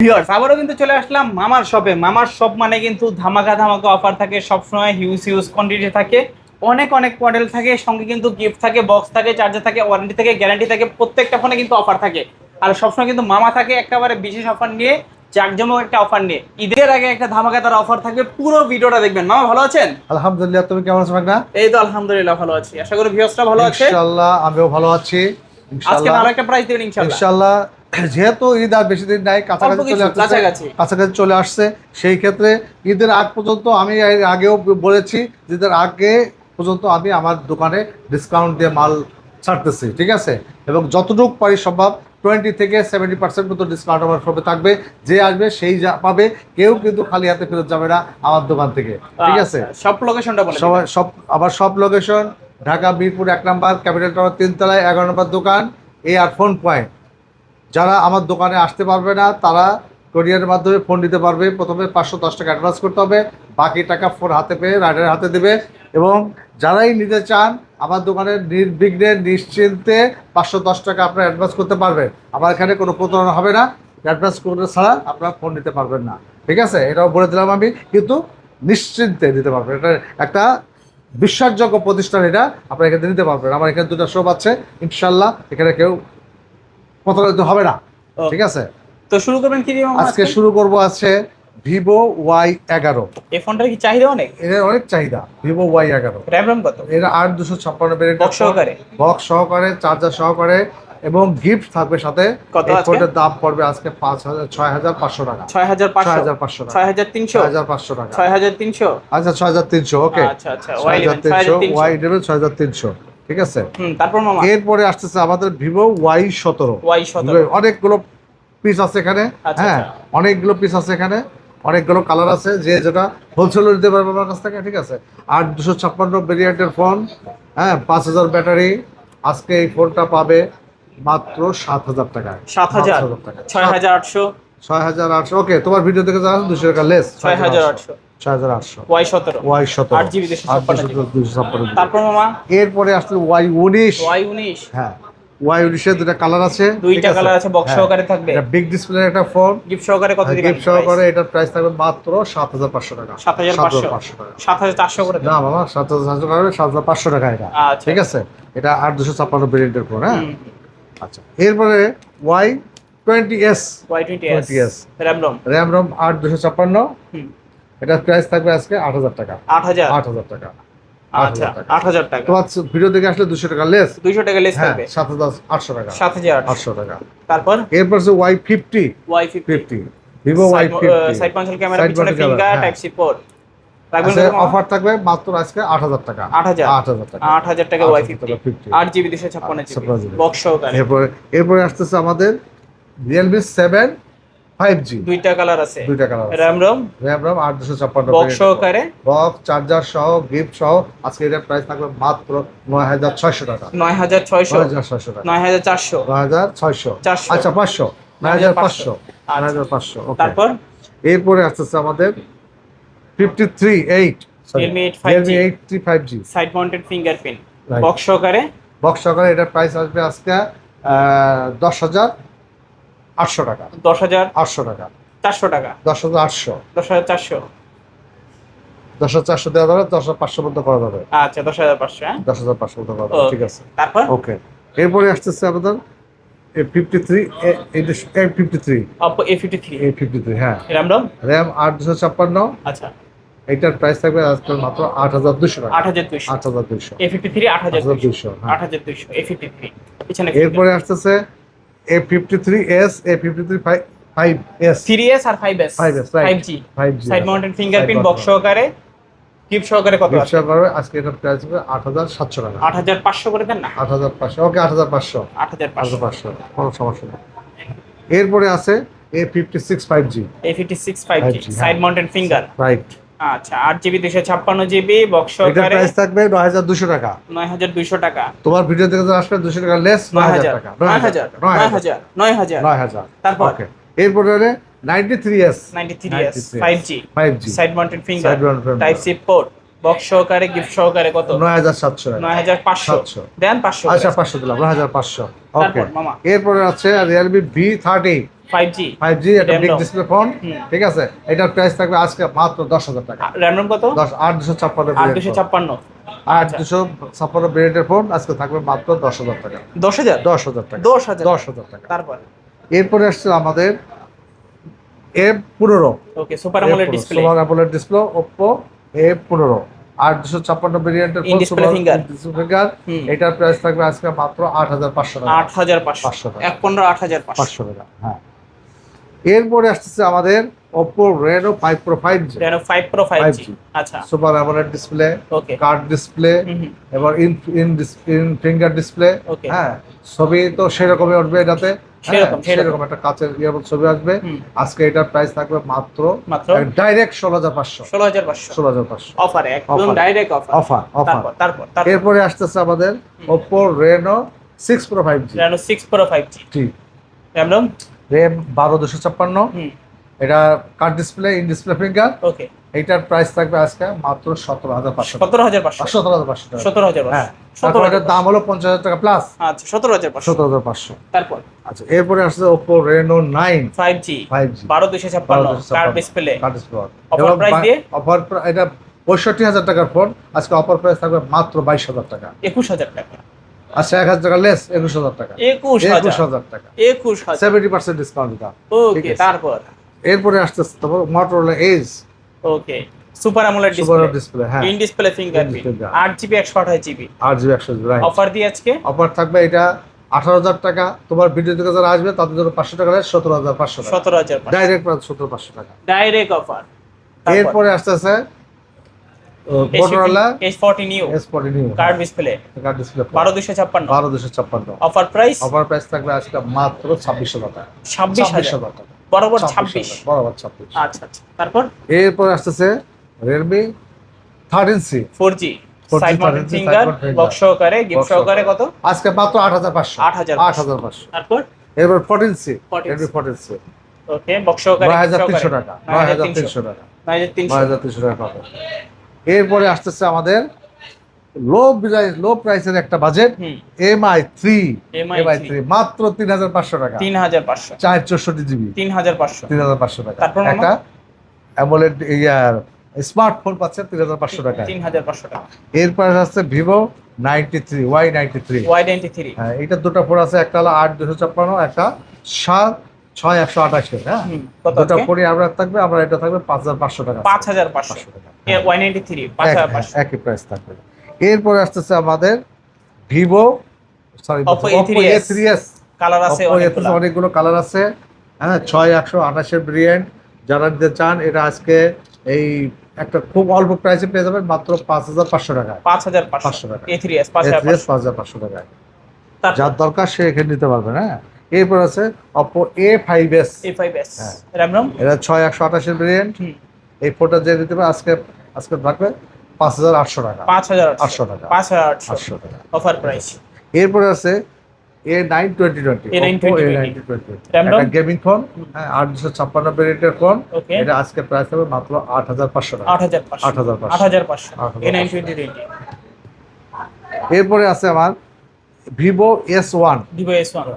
Viewers আবারও কিন্তু চলে আসলাম মামার শপে। মামার শপ মানে কিন্তু ধামাকা ধামাকা অফার থাকে সবসময়, হিউজ হিউজ কোয়ান্টিটি থাকে, অনেক অনেক মডেল থাকে, সঙ্গে কিন্তু গিফট থাকে, বক্স থাকে, চার্জার থাকে, ওয়ারেন্টি থাকে, গ্যারান্টি থাকে, প্রত্যেকটা ফোনে কিন্তু অফার থাকে। আর সবসময় কিন্তু মামা থাকে একেবারে বিশেষ অফার নিয়ে, জাঁকজমক একটা অফার নিয়ে। ঈদের আগে একটা ধামাকাদার অফার থাকবে, পুরো ভিডিওটা দেখবেন। মামা ভালো আছেন? আলহামদুলিল্লাহ, তুমি কেমন আছো মাগনা? এই তো আলহামদুলিল্লাহ ভালো আছি, আশা করি ভিউয়ার্সরা ভালো আছে। ইনশাআল্লাহ আমিও ভালো আছি। আজকে আরো একটা প্রাইস দিবেন ইনশাআল্লাহ। ইনশাআল্লাহ যেহেতু ঈদ আর বেশি দিন নাই, কাছাকাছি চলে আসছে, সেই ক্ষেত্রে ঈদের আগ পর্যন্ত আমি এর আগেও বলেছি, ঈদের আগে পর্যন্ত আমি আমার দোকানে ডিসকাউন্ট দিয়ে মাল ছাড়তেছি, ঠিক আছে? এবং যতটুকু পারি সম্ভব 20 থেকে 70% মতো ডিসকাউন্ট আমার শপে থাকবে। যে আসবে সেই পাবে, কেউ কিন্তু খালি হাতে ফেরত যাবে না আমার দোকান থেকে, ঠিক আছে? সব লোকেশনটা বলে সবাই সব লোকেশন ঢাকা মিরপুর 1 নম্বর, ক্যাপিটাল টাওয়ার 3 তলায় 11 নম্বর দোকান, আর ফোন পয়েন্ট। যারা আমার দোকানে আসতে পারবে না তারা কোরিয়ারের মাধ্যমে ফোন নিতে পারবে। প্রথমে 510 টাকা অ্যাডভান্স করতে হবে, বাকি টাকা ফোন হাতে পেয়ে রাইডারের হাতে দেবে। এবং যারাই নিতে চান আমার দোকানে নির্বিঘ্নে নিশ্চিন্তে 510 টাকা আপনারা অ্যাডভান্স করতে পারবেন। আমার এখানে কোনো প্রতারণা হবে না, অ্যাডভান্স করে ছাড়া আপনারা ফোন নিতে পারবেন না, ঠিক আছে? এটাও বলে দিলাম আমি, কিন্তু নিশ্চিন্তে নিতে পারবেন। এটা একটা বিশ্বাসযোগ্য প্রতিষ্ঠান, এটা আপনারা এখানে নিতে পারবেন। আমার এখানে 2টা শপ আছে, ইনশাল্লাহ এখানে কেউ প্রতারিত হবে না, ঠিক আছে? তো শুরু করবেন কি দিয়ে? আজকে শুরু করব আছে ভিভো Y11। এই ফোনটার কি চাহিদা অনেক? এর অনেক চাহিদা ভিভো Y11। র‍্যাম কত? এর 8256 ভেরিয়েন্ট, বক্স সহকারে চার্জার সহকারে, এবং গিফট থাকবে সাথে। এই ফোনটার দাম পড়বে আজকে 6500 টাকা। 6500 টাকা, 6300 টাকা, 6300। আচ্ছা 6300, ওকে। আচ্ছা আচ্ছা, Y11 6300, ঠিক আছে? তারপর মামা এরপরে আসতেছে আমাদের ভিভো Y17। অনেকগুলো পিস আছে এখানে, হ্যাঁ অনেকগুলো পিস আছে এখানে, অনেকগুলো কালার আছে, যে যেটা হোলসেলে নিতে পারবে আমার কাছ থেকে, ঠিক আছে? 8256 ভেরিয়েন্টের ফোন, হ্যাঁ 5000 ব্যাটারি। আজকে এই ফোনটা পাবে মাত্র 7000 টাকায়। 7000 টাকা, 6800। ওকে, তোমার ভিডিও দেখে যাওয়া 200 টাকা লেস, 6800। 6800 Y17 8GB 256। তারপর মামা এরপরে আসলে Y19। হ্যাঁ Y19 এর দুটো কালার আছে, দুইটা কালার আছে, বক্স সহকারে থাকবে। এটা বিগ ডিসপ্লে একটা ফোন, গিফট সহকারে কত দিবেন? গিফট সহকারে এটার প্রাইস থাকবে মাত্র 7500 টাকা। 7500 টাকা, 7400 করে না বাবা, 7500 টাকা, 7500 টাকা এটা, ঠিক আছে? এটা 8256 ভেরিয়েন্টের ফোন, হ্যাঁ। আচ্ছা, এরপরে Y20s। RAM 8256। এটা প্রাইস থাকবে আজকে 8000 টাকা। 8000 টাকা। আচ্ছা 8000 টাকা। তোমার ভিডিও দেখে আসলে 200 টাকা লেস, 200 টাকা লেস থাকবে, 7800 টাকা, 7800 টাকা। তারপর এরপর আছে Y50। Vivo Y50, side punch hole camera, পিছনে ফিঙ্গার, টাইপ সি পোর্ট। আচ্ছা, অফার থাকবে মাত্র আজকে 8000 টাকা। 8000 টাকা Y50, 8GB 256GB বক্স সহকারে। এরপরে আসতেছে আমাদের Realme 7 5G। দুইটা কালার আছে, RAM 8256 বক্স সহকারে, বক্স চার্জার সহ গিফট সহ। আজকে এর প্রাইস থাকবে মাত্র 9600 টাকা। 9600 টাকা, 9400, 9600, আচ্ছা 500, 9500। তারপর এরপরে আসতেছে আমাদের 53 Realme 8 5G side mounted fingerprint box সহকারে। এটার প্রাইস আসবে আজকে 10800 টাকা। 10800 টাকা, 400 টাকা, 10800, 10400, 10400 দেওয়া যাবে, 10500 মতো করা যাবে। আচ্ছা 10500, হ্যাঁ 10500 মতো করা যাবে, ঠিক আছে? তারপর ওকে, এরপরে আসতেছে আমাদের A53 Oppo A53, হ্যাঁ। RAM 8256। আচ্ছা, এটার প্রাইস থাকবে আজকে মাত্র 8200 টাকা। 8200 A53 8200 A53 পিছনে। এরপরে আসতেছে A53s, A53 5s, 3s আর 5s 5G side mounted fingerprint box সহকারে, গিফট সহকারে কত আছে? আজকে এটার প্রাইস হবে 8700 টাকা। 8500 করে দেন না? 8500, ওকে 8500, কোনো সমস্যা নেই। এরপরে আছে A56 5G side mounted finger, right. আচ্ছা 8GB 256GB বক্স সহকারে। এটার প্রাইস থাকবে 9200 টাকা। 9200 টাকা। তোমার ভিডিও দেখে আসবে 200 টাকা লেস, 9000 টাকা। 9000। তারপর ওকে, এরপরে হলো 93s 5G side mounted finger, type C port, box সহকারে গিফট সহকারে কত? ৯,৭০০ টাকা। ৯,৫০০ 700 দেন 500 আচ্ছা 500 দিলাম, ৯,৫০০। ওকে, তারপর মামা এরপরে আছে Realme V30 5G 5G, একটা RAM big ROM। Display phone. হুম। ঠিক আছে, এটার প্রাইস থাকবে আজকে মাত্র 10,০০০ টাকা। র্যাম রম কত? 8,256 8,256 8,256 ভেরিয়েন্টের ফোন আজকে থাকবে মাত্র 10,০০০ টাকা। 10,000 10,০০০ টাকা। 10,000 10,০০০ টাকা। তারপর এরপরে আসছে আমাদের A15 okay super AMOLED display super AMOLED display Oppo A15 8,256 ভেরিয়েন্টের In display finger। ফিঙ্গার। হুম। এটার প্রাইস থাকবে আজকে মাত্র 8,500 টাকা। 8,500 500 টাকা। 1,15 8,500 500 টাকা, হ্যাঁ। এরপরে আসছে আমাদের Oppo Reno 5 Pro 5G Reno 5 Pro 5G 5G। আচ্ছা সুপার অ্যামোলেড ডিসপ্লে, ওকে কার্ড ডিসপ্লে হুম এবং ইন ফিঙ্গার ডিসপ্লে। Okay। হ্যাঁ, ছবি তো সেরকমই উঠবে এটাতে। সেরকম। সেরকম একটা কাচের ছবি আসবে। হুম। আজকে এটার প্রাইস থাকবে মাত্র মাত্র ডাইরেক্ট 16,500। 16,500 16,500 অফারে একদম Offer। ডাইরেক্ট অফার অফার তারপর তারপর তারপর এরপরে আসতেছে আমাদের Oppo Reno 6 Pro 5G Reno 6 Pro 5G RAM ROM RAM 12,256। হুম এটা curved display, in display finger. Okay এইটার প্রাইস থাকবে আজকে মাত্র 17,500 টাকা। 17,500 17,500 টাকা। 17,500 হ্যাঁ, তারপর এটার দাম হলো 50,000 টাকা প্লাস। আচ্ছা 17,500 17,500। তারপর আচ্ছা, এরপরে আসছে Oppo Reno 9 5G 5G 12,256 card display card display. Offer price দিয়ে? অফার এটা 65,000 টাকার ফোন, আজকে অফার প্রাইস থাকবে মাত্র 22,000 টাকা। 21,000 টাকা আচ্ছা 1,000 টাকা লেস, 21,000 টাকা। 21,000 21,000 টাকা, 21,000 70% ডিসকাউন্ট দিলাম। ঠিক ওকে আছে। তারপর এরপরে আসতেছে তারপর Motorola Edge okay super AMOLED super display display. হ্যাঁ, in display fingerprint fingerprint। 8GB 128GB 8GB 100GB right. Offer দিয়ে আজকে অফার থাকবে এটা 18,000 টাকা। তোমার ভিডিও থেকে যারা আসবে তাদের জন্য 500 টাকা লেস, 17,500 টাকা। 17,500 ডাইরেক্ট 17,500 টাকা। ডাইরেক্ট অফার এরপরে আসতেছে Motorola H40 new S40 new card display card display 12,256 12,256। Offer price offer price থাকবে আজকে মাত্র 26,000 টাকা। 26,000 টাকা। বরাবর 26,000 26 বরাবর 26। আচ্ছা আচ্ছা তারপর এরপরে আসতেছে Realme 13C 4G 4G side mounted 13C finger side mounted box সহকারে গিফট Box সহকারে সহকারে। কত আজকে মাত্র 8,500। 8,500 তারপর এরপর 14C 14C Realme 14C ওকে বক্স সহকারে 9,300 টাকা। 9,300 টাকা। 9,300 9,300 টাকা পাবে। এরপরে আসতেছে আমাদের লো প্রাইসের একটা বাজেট হুম MI3 MI3 মাত্র 3,500 টাকা। 3,500 464GB 3,500 3,500 টাকা। তারপর মামা? একটা অ্যামোলেড স্মার্টফোন পাচ্ছেন 3,500 টাকা। 3,500 টাকা এরপর আসছে Vivo Y93 Y93 হ্যাঁ, এটা দুটো ফোন আছে, একটা হলো 8,256, একটা 6,128। হ্যাঁ, হুম কত দুটো আজকে? ফোনই আমরা থাকবে, আমরা এটা থাকবে 5,500 টাকা। 5,500 টাকা। Y93 5,500 একই প্রাইস থাকবে। এরপরে আসতেছে আমাদের ভিভো Oppo A3s কালার আছে অনেকগুলো অনেকগুলো কালার আছে। হ্যাঁ, 6,128 ভেরিয়েন্ট যারা নিতে চান এটা আজকে এই একটা খুব অল্প প্রাইসে পেয়ে যাবেন মাত্র 5,500 টাকায়। 5,500 টাকা। A3s 5,500 5,500 টাকায়। তারপর যার দরকার সে এখানে নিতে পারবেন। হ্যাঁ, এরপর আছে Oppo A5s A5s হ্যাঁ। RAM ROM এটা 6,128 ভেরিয়েন্ট। হুম এই ফোনটা যে নিতে পারে আজকে থাকবে 5,800 টাকা। 5,800 টাকা। 5,800 800 টাকা। অফার প্রাইস এরপরে আছে A9 2020 A9 Oppo 2020 A9 RAM একটা ROM? Gaming phone. হ্যাঁ, 856 ভেরিয়েন্টের ফোন। ওকে এটা আজকে প্রাইস হবে মাত্র 8,500 টাকা। 8,500 8,500 8,500 8,500 A9 2020 এরপরে আছে আমার Vivo S1 Vivo S1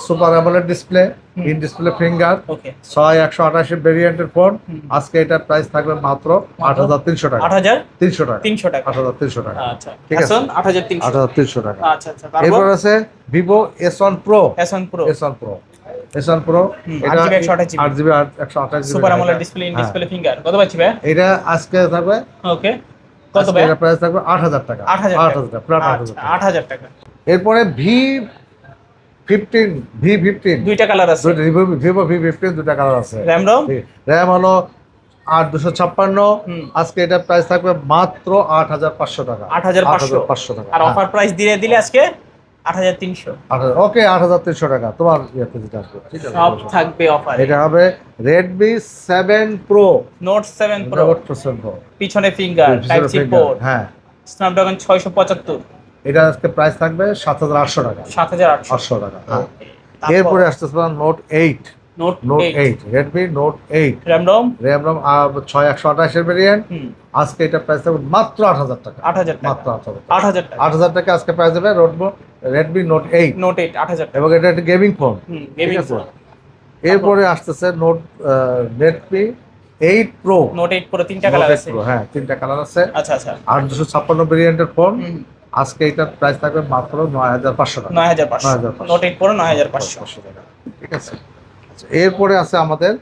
super AMOLED display, in display finger, okay 6,128 ভেরিয়েন্টের ফোন। হুম। আজকে এটার প্রাইস থাকবে মাত্র 8,300 টাকা। 8,300 300 টাকা। টাকা 8,300 টাকা। আচ্ছা ঠিক আছে। এখন 8,300 8,300 টাকা। আচ্ছা আচ্ছা তারপর এরপর আছে Vivo S1 Pro S1 Pro S1 Pro হুম, এটা 8GB 128GB 8GB 128GB super AMOLED display in display finger কত পাচ্ছি ভাই এটা আজকে থাকবে ওকে কত আজকে ভাই এটা প্রাইস থাকবে 8,000 টাকা। 8,000 8,000 টাকা, ফ্ল্যাট 8,000 আচ্ছা টাকা। 8,000 টাকা এরপরে V15 দুইটা কালার আছে Vivo V15 দুটা কালার আছে। RAM ROM RAM হলো 8,256। হুম। আজকে এটা প্রাইস থাকবে মাত্র 8,500 টাকা। 8,500 টাকা। আর অফার প্রাইস দিয়ে দিলে আজকে 8,300 ওকে 8,300 টাকা তোমার ইয়েতে যেটা আসবে। ঠিক আছে, সব থাকবে অফার এটা হবে Redmi 7 Pro note 7 pro Note 7 Pro পিছনে ফিঙ্গার টাইপ সি পোর্ট হ্যাঁ, স্ন্যাপড্রাগন 675 এটা আজকে প্রাইস থাকবে 7,800 টাকা। 7,800 800 টাকা। হ্যাঁ। এরপরে আসতেছে Note 8 note note 8 8 Redmi note 8 RAM ROM RAM ROM 6128 এর ভেরিয়েন্ট। হুম আজকে এটা প্রাইস হবে মাত্র 8000 টাকা। 8000 টাকা মাত্র 8000 টাকা। 8000 টাকা 8000 টাকা আজকে প্রাইস হবে রেডমি নোট 8। নোট 8 8000 টাকা এবং এটা একটা গেমিং ফোন। হুম ঠিক গেমিং আছে। এরপরে আসতেছে রেডমি 8 প্রো। নোট 8 পুরো তিনটা কালার আছে হ্যাঁ, তিনটা কালার আছে। আচ্ছা আচ্ছা 8256 ভেরিয়েন্টের ফোন। হুম আজকে এটার প্রাইস থাকবে মাত্র 9500 টাকা। 9500 নোট 8 পুরো 9500 টাকা। ঠিক আছে। আচ্ছা, এরপরে আছে আমাদের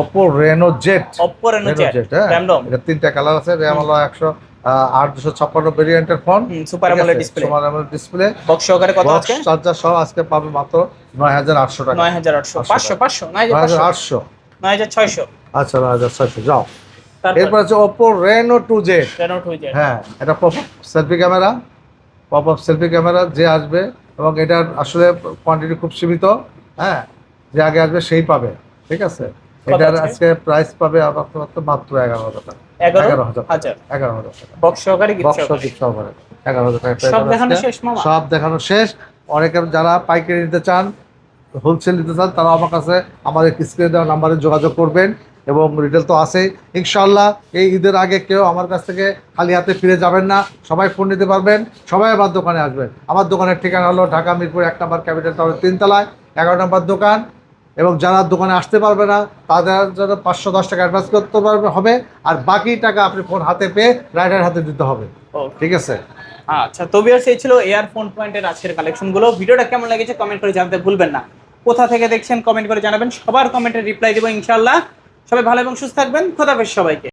Oppo Reno Z। Oppo Reno Z হ্যাঁ, র্যাম রম এটা তিনটা কালার আছে। র্যাম হলো 8256 ভেরিয়েন্টের ফোন। Super AMOLED display super AMOLED display. Box সহকারে কত আছে চার্জার সহ আজকে পাবে মাত্র 9800 টাকা। 9800 500 500 9800 9800। 9600 আচ্ছা, 9600 যাও। তারপর এরপর আছে Oppo Reno 2Z। Reno 2Z হ্যাঁ, এটা popup selfie camera. Popup selfie camera যে আসবে, এবং এটার আসলে কোয়ান্টিটি খুব সীমিত। হ্যাঁ, যে আগে আসবে সেই পাবে। ঠিক আছে। এটার আছে? আজকে প্রাইস পাবে মাত্র 11000 টাকা। 11000 11000 টাকা। বক্স সহকারে গিফট বক্স সহকারে গিফট সহকারে 11000 টাকা price সব আছে দেখানো আজকে। শেষ মামা সব দেখানো শেষ। অনেকে যারা পাইকারি নিতে চান, হোলসেল নিতে চান, তারা আমার কাছে আমাদের স্ক্রিনে দেওয়া নাম্বারে যোগাযোগ করবেন। এবং রিটেল তো আছেই ইনশাআল্লাহ। এই ঈদের আগে কেউ আমার কাছ থেকে খালি হাতে ফিরে যাবেন না। সবাই ফোন নিতে পারবেন, সবাই আমার দোকানে আসবেন। আমার দোকানের ঠিকানা হলো ঢাকা মিরপুর 1 নম্বর ক্যাপিটাল টাওয়ার 3 তলায় 11 নম্বর দোকান। এবং যারা দোকানে আসতে পারবে না, তাদের জন্য 510 টাকা অ্যাডভান্স করতে হবে। আর বাকি টাকা আপনি ফোন হাতে পেয়ে রাইডার হাতে দিতে হবে। ঠিক আছে। আচ্ছা, তো ভিউয়ার্স এই ছিল এয়ারফোন পয়েন্টের আজকের কালেকশনগুলো। ভিডিওটা কেমন লেগেছে কমেন্ট করে জানাতে ভুলবেন না। কোথা থেকে দেখছেন কমেন্ট করে জানাবেন, সবার কমেন্টে রিপ্লাই দেবো ইনশাআল্লাহ। সবাই ভালো এবং সুস্থ থাকবেন। খোদা হাফেজ সবাইকে।